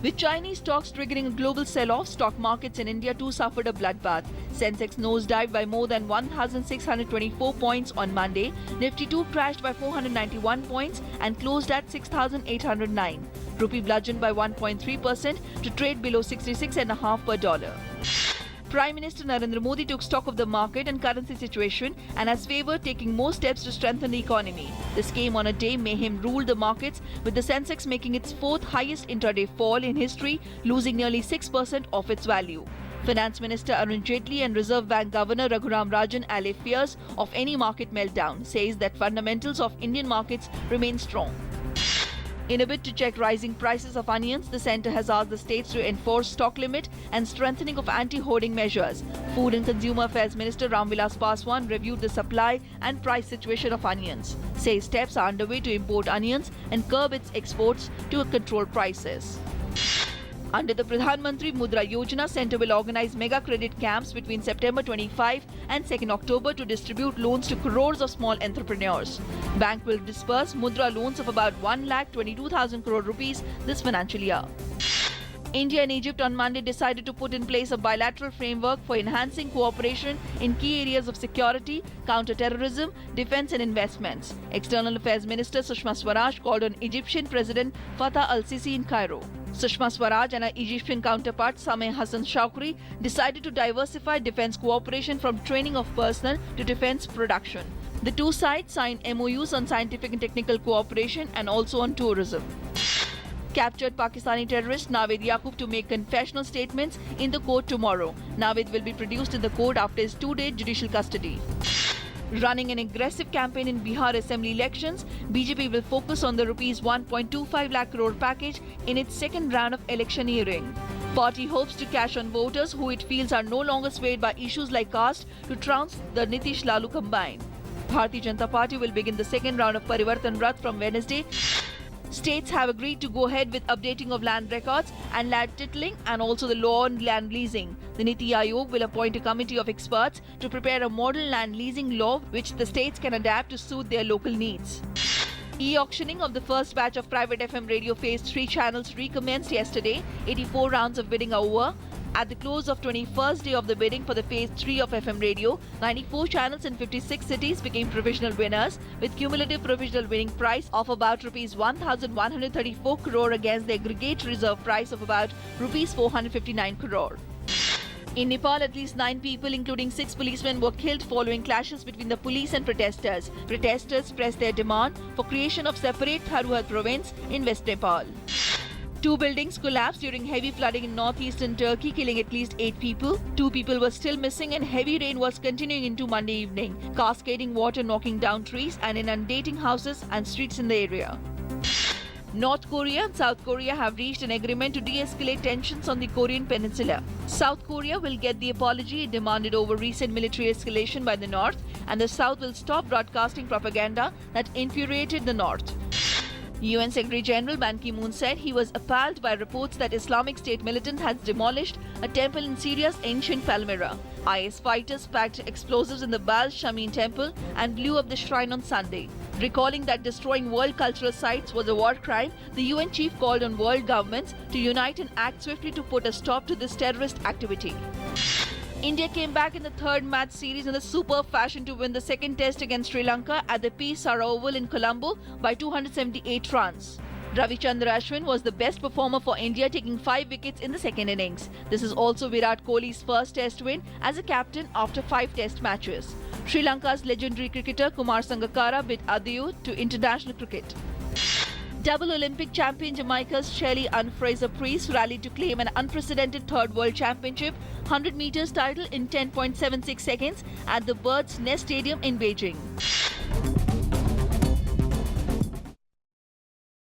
With Chinese stocks triggering a global sell-off, stock markets in India too suffered a bloodbath. Sensex nosedived by more than 1,624 points on Monday. Nifty 2 crashed by 491 points and closed at 6,809. Rupee bludgeoned by 1.3% to trade below 66.5 per dollar. Prime Minister Narendra Modi took stock of the market and currency situation and has favoured taking more steps to strengthen the economy. This came on a day mayhem ruled the markets, with the Sensex making its fourth highest intraday fall in history, losing nearly 6% of its value. Finance Minister Arun Jaitley and Reserve Bank Governor Raghuram Rajan allay fears of any market meltdown, says that fundamentals of Indian markets remain strong. In a bid to check rising prices of onions, the centre has asked the states to enforce stock limit and strengthening of anti-hoarding measures. Food and Consumer Affairs Minister Ramvilas Paswan reviewed the supply and price situation of onions. Says steps are underway to import onions and curb its exports to control prices. Under the Pradhan Mantri Mudra Yojana, Centre will organise mega credit camps between September 25 and 2nd October to distribute loans to crores of small entrepreneurs. Bank will disburse Mudra loans of about 1,22,000 crore rupees this financial year. India and Egypt on Monday decided to put in place a bilateral framework for enhancing cooperation in key areas of security, counter-terrorism, defence and investments. External Affairs Minister Sushma Swaraj called on Egyptian President Fattah al-Sisi in Cairo. Sushma Swaraj and her Egyptian counterpart Sameh Hassan Shawkri decided to diversify defence cooperation from training of personnel to defence production. The two sides signed MOUs on scientific and technical cooperation and also on tourism. Captured Pakistani terrorist Naveed Yaqub to make confessional statements in the court tomorrow. Naveed will be produced in the court after his 2-day judicial custody. Running an aggressive campaign in Bihar Assembly elections, BJP will focus on the Rs 1.25 lakh crore package in its second round of electioneering. Party hopes to cash on voters who it feels are no longer swayed by issues like caste to trounce the Nitish Lalu combine. Bharatiya Janata Party will begin the second round of Parivartan Rath from Wednesday. States have agreed to go ahead with updating of land records and land titling and also the law on land leasing. The Niti Aayog will appoint a committee of experts to prepare a model land leasing law which the states can adapt to suit their local needs. E-auctioning of the first batch of private FM radio Phase 3 channels recommenced yesterday. 84 rounds of bidding are over. At the close of 21st day of the bidding for the Phase 3 of FM radio, 94 channels in 56 cities became provisional winners, with cumulative provisional winning price of about Rs 1,134 crore against the aggregate reserve price of about Rs 459 crore. In Nepal, at least 9 people, including 6 policemen, were killed following clashes between the police and protesters. Protesters pressed their demand for creation of separate Tharuhad province in West Nepal. 2 buildings collapsed during heavy flooding in northeastern Turkey, killing at least 8 people. 2 people were still missing and heavy rain was continuing into Monday evening, cascading water knocking down trees and inundating houses and streets in the area. North Korea and South Korea have reached an agreement to de-escalate tensions on the Korean peninsula. South Korea will get the apology it demanded over recent military escalation by the North, and the South will stop broadcasting propaganda that infuriated the North. UN Secretary General Ban Ki-moon said he was appalled by reports that Islamic State militant has demolished a temple in Syria's ancient Palmyra. IS fighters packed explosives in the Baal Shamin temple and blew up the shrine on Sunday. Recalling that destroying world cultural sites was a war crime, the UN chief called on world governments to unite and act swiftly to put a stop to this terrorist activity. India came back in the third match series in the superb fashion to win the second test against Sri Lanka at the P. Sara Oval in Colombo by 278 runs. Ravichandra Ashwin was the best performer for India, taking 5 wickets in the second innings. This is also Virat Kohli's first test win as a captain after 5 test matches. Sri Lanka's legendary cricketer Kumar Sangakkara bid adieu to international cricket. Double Olympic champion Jamaica's Shelly Ann Fraser-Pryce rallied to claim an unprecedented third World Championship 100 meters title in 10.76 seconds at the Bird's Nest Stadium in Beijing.